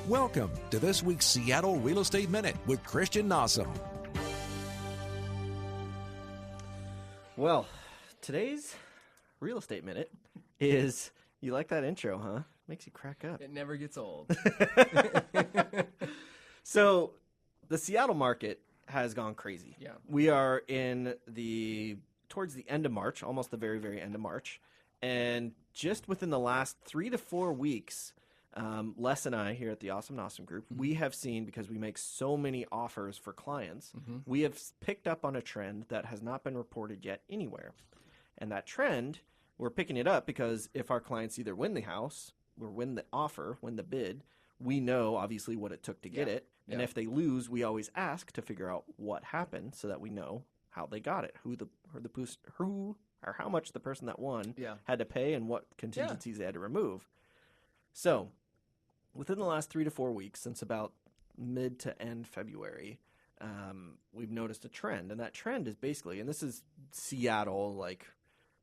Welcome to this week's Seattle Real Estate Minute with Christian Nossum. Well, today's Real Estate Minute is, you like that intro, huh? Makes you crack up. It never gets old. So, the Seattle market has gone crazy. Yeah. We are towards the end of March, almost the very, very end of March. And just within the last 3 to 4 weeks, Les and I here at the Awesome Nossum Group, we have seen, because we make so many offers for clients, we have picked up on a trend that has not been reported yet anywhere. And that trend, we're picking it up because if our clients either win the house or win the offer, win the bid, we know obviously what it took to get it. And if they lose, we always ask to figure out what happened so that we know how they got it, how much the person that won had to pay and what contingencies they had to remove. So, within the last 3 to 4 weeks, since about mid to end February, we've noticed a trend. And that trend is basically, and this is Seattle, like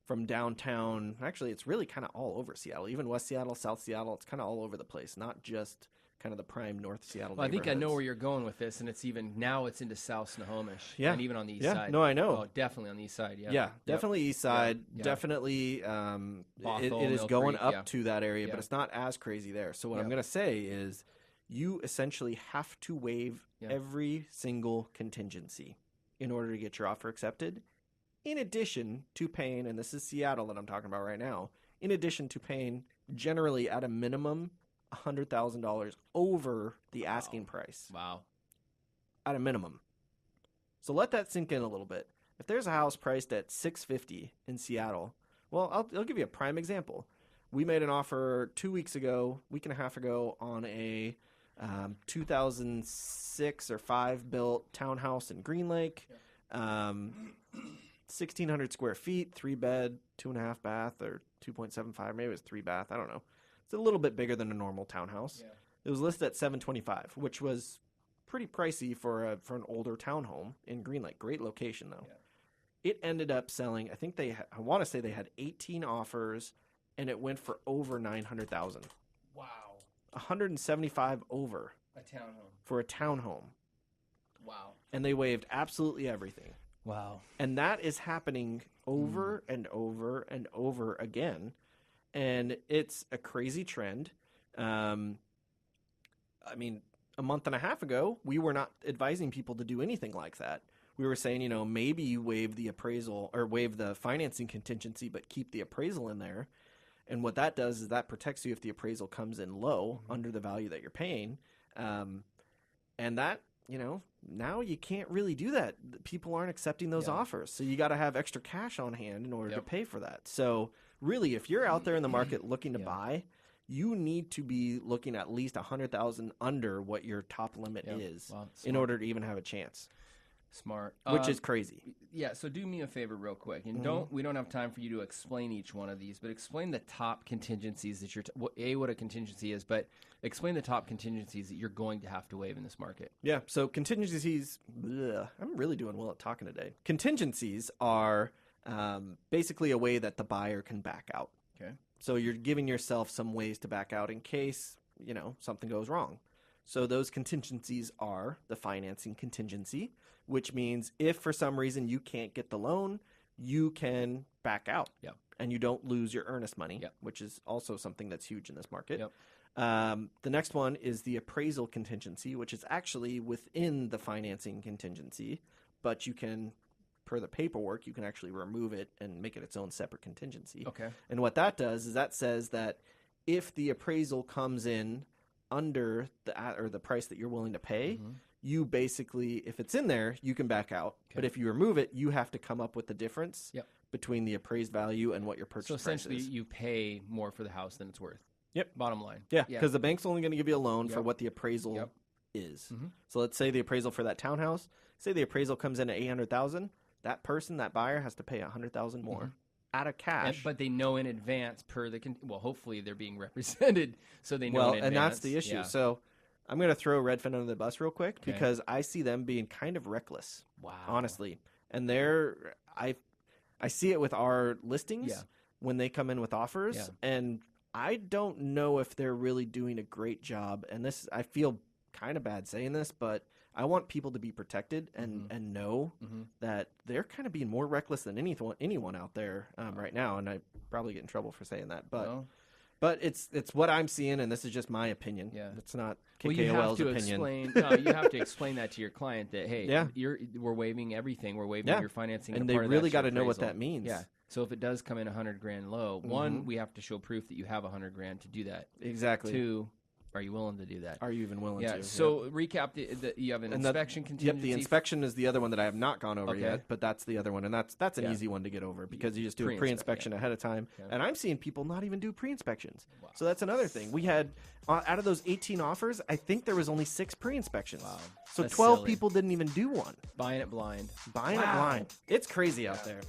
from downtown. Actually, it's really kind of all over Seattle, even West Seattle, South Seattle. It's kind of all over the place, not just kind of the prime North Seattle Well, I think I know neighborhoods. where you're going with this, and it's into South Snohomish. Yeah. And even on the east Yeah, side. no, I know. Oh, definitely on the east side, yeah. Yeah, definitely east side. Yeah. Definitely, Bothell, it is Mill going Creek, up to that area, but Yeah. it's not as crazy there. So what I'm going to say is you essentially have to waive every single contingency in order to get your offer accepted, in addition to paying, and this is Seattle that I'm talking about right now, in addition to paying generally at a minimum $100,000 over the asking price. Wow. At a minimum. So let that sink in a little bit. If there's a house priced at $650 in Seattle, well, I'll give you a prime example. We made an offer 2 weeks ago, week and a half ago, on a 2006 or 5 built townhouse in Green Lake, 1,600 square feet, 3-bed, 2.5 bath, or 2.75, maybe it was 3 bath. I don't know. It's a little bit bigger than a normal townhouse. Yeah. It was listed at $725, which was pretty pricey for an older townhome in Green Lake. Great location, though. Yeah. It ended up selling, I want to say they had 18 offers, and it went for over $900,000. Wow. 175 over. A townhome. For a townhome. Wow. And they waived absolutely everything. Wow. And that is happening over and over and over again. And it's a crazy trend. I mean, a month and a half ago, we were not advising people to do anything like that. We were saying, maybe you waive the appraisal or waive the financing contingency, but keep the appraisal in there. And what that does is that protects you if the appraisal comes in low under the value that you're paying. And that, now you can't really do that. People aren't accepting those offers. So you got to have extra cash on hand in order to pay for that. So really, if you're out there in the market looking to buy, you need to be looking at least $100,000 under what your top limit is in order to even have a chance. Smart. Which is crazy. Yeah, so do me a favor real quick. And we don't have time for you to explain each one of these, but explain the top contingencies that what a contingency is, but explain the top contingencies that you're going to have to waive in this market. Yeah, so contingencies, I'm really doing well at talking today. Contingencies are basically a way that the buyer can back out. Okay. So you're giving yourself some ways to back out in case, something goes wrong. So those contingencies are the financing contingency, which means if for some reason you can't get the loan, you can back out. Yep. And you don't lose your earnest money, which is also something that's huge in this market. Yep. The next one is the appraisal contingency, which is actually within the financing contingency, but you can, per the paperwork, you can actually remove it and make it its own separate contingency. Okay. And what that does is that says that if the appraisal comes in under the price that you're willing to pay, you basically, if it's in there, you can back out. Okay. But if you remove it, you have to come up with the difference between the appraised value and what your purchase price is. So essentially, you pay more for the house than it's worth. Yep. Bottom line. Yeah, because the bank's only going to give you a loan for what the appraisal is. So let's say the appraisal for that townhouse, say the appraisal comes in at $800,000, that buyer has to pay $100,000 more. Out of cash. But they know in advance hopefully they're being represented so they know in advance. And that's the issue. So I'm going to throw Redfin under the bus real quick because I see them being kind of reckless. Wow. Honestly. And I see it with our listings when they come in with offers and I don't know if they're really doing a great job. And this, I feel kind of bad saying this, but I want people to be protected and know that they're kind of being more reckless than anyone out there right now. And I probably get in trouble for saying that, but it's what I'm seeing, and this is just my opinion. Yeah. It's not Well, you have KKOL's to opinion. you have to explain that to your client that, hey, we're waiving everything. We're waiving your financing. And a they part of really that's got your to know what appraisal. that means. Yeah. So if it does come in $100,000 low, one, we have to show proof that you have $100,000 to do that. Exactly. Two, are you willing to do that? Are you even willing to? So recap you have an inspection contingency. Yep, the inspection is the other one that I have not gone over Okay. yet, but that's the other one, and that's an easy one to get over because you just do a pre-inspection ahead of time. Okay. And I'm seeing people not even do pre-inspections. Wow. So that's another thing. We had out of those 18 offers, I think there was only 6 pre-inspections. Wow. So That's 12 silly. people didn't even do one. Buying it blind. Buying it blind. It's crazy out there.